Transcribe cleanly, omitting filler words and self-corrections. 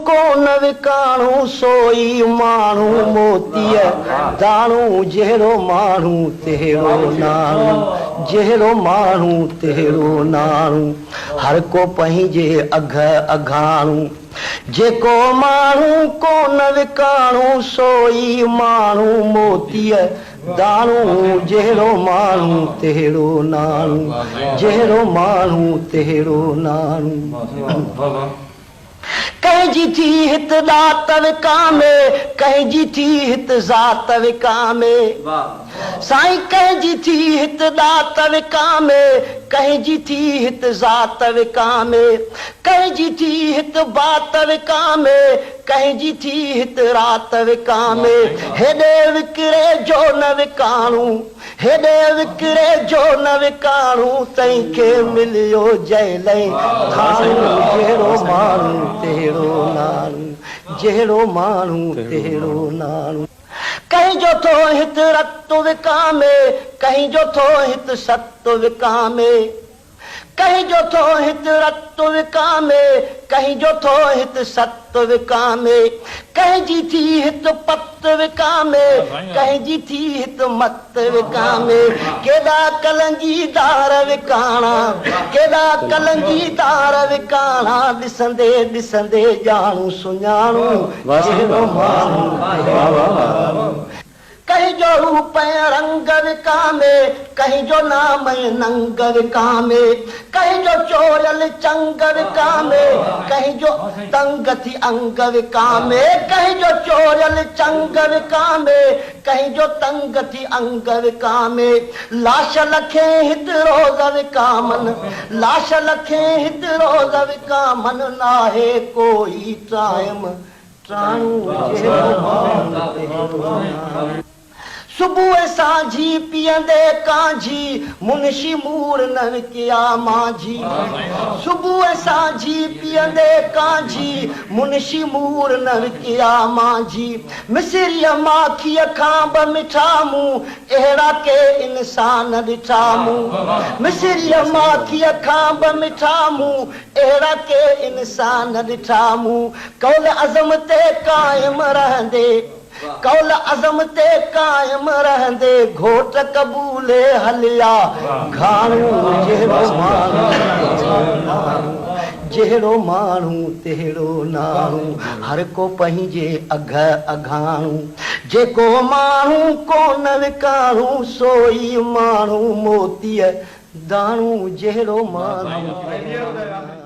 कोन विकाणू सोई माण्हू मोतीअ दाणू जहिड़ो माण्हू तहिड़ो नाणू जहिड़ो माण्हू तहिड़ो नाणू हर को पंहिंजे अघ अघाणू जेको माण्हू कोन विकाणू सोई माण्हू मोतीअ दाणू जहिड़ो माण्हू तहिड़ो नाणू जहिड़ो माण्हू तहिड़ो नाणू कंहिंजी थी हित ॾात विकामे कंहिंजी थी हित ज़ात विकामे साईं कंहिंजी थी हित ॾात विकामे कंहिंजी थी हित ज़ात विकामे कंहिंजी थी हित बात विकामे कंहिंजी थी हित रात विकामे हेॾे विकिरे जो न विकाणू हेॾे विकिरे जो न विकाणू तंहिंखे मिलियो जैलई थाणू जहिड़ो माण्हू तहिड़ो नाणू जहिड़ो माण्हू तहिड़ो नाणू कंहिंजो थो हित रत विकामे कंहिंजो थो हित सत विकामे कंहिंजो थो हित रत विकामे कंहिंजो थो हित सत विकामे कंहिंजी थी हित पत विकामे कंहिंजी थी हित मत विकामे केॾा कलंजीदार विकाणा केॾा कलंजीदार विकाणा ॾिसंदे ॾिसंदे ॼाणू सुञाणू जहिड़ो माण्हू कंहिंजो रूप रंग विकामे कंहिंजो नाम नंग विकामे कंहिंजो चोरियल चंग विकामे कंहिंजो तंग थी अंग विकामे कंहिंजो चोरियल चंग विकामे कंहिंजो तंग थी अंग विकामे लाश लखे हित रोज़ विकामन लाश लखे हित रोज़ विकामन नाहे कोई टाइम टाणू जहिड़ो माण्हू सुबुह सांझी पीअंदे कांझी मुंशी मूर न विकिया मांझी सुबुह सांझी पीअंदे कांझी मुंशी मूर न विकिया मांझी मिसरीअ माखीअ खां ब मिठा मूं अहिड़ा के इंसान ॾिठा मूं मिसरीअ माखीअ खां ब मिठा मूं अहिड़ा के इंसान ॾिठा मूं कौल अज़म ते क़ाइम रहंदे कौल अज़म ते क़ाइम रहंदे घोट कबूले हलिया घाणू जहिड़ो माण्हू जहिड़ो माण्हू तहिड़ो नाणू हर को पंहिंजे अघ अघाणू जेको माण्हू कोन विकाणू सोई माण्हू मोतीअ दाणू जहिड़ो माण्हू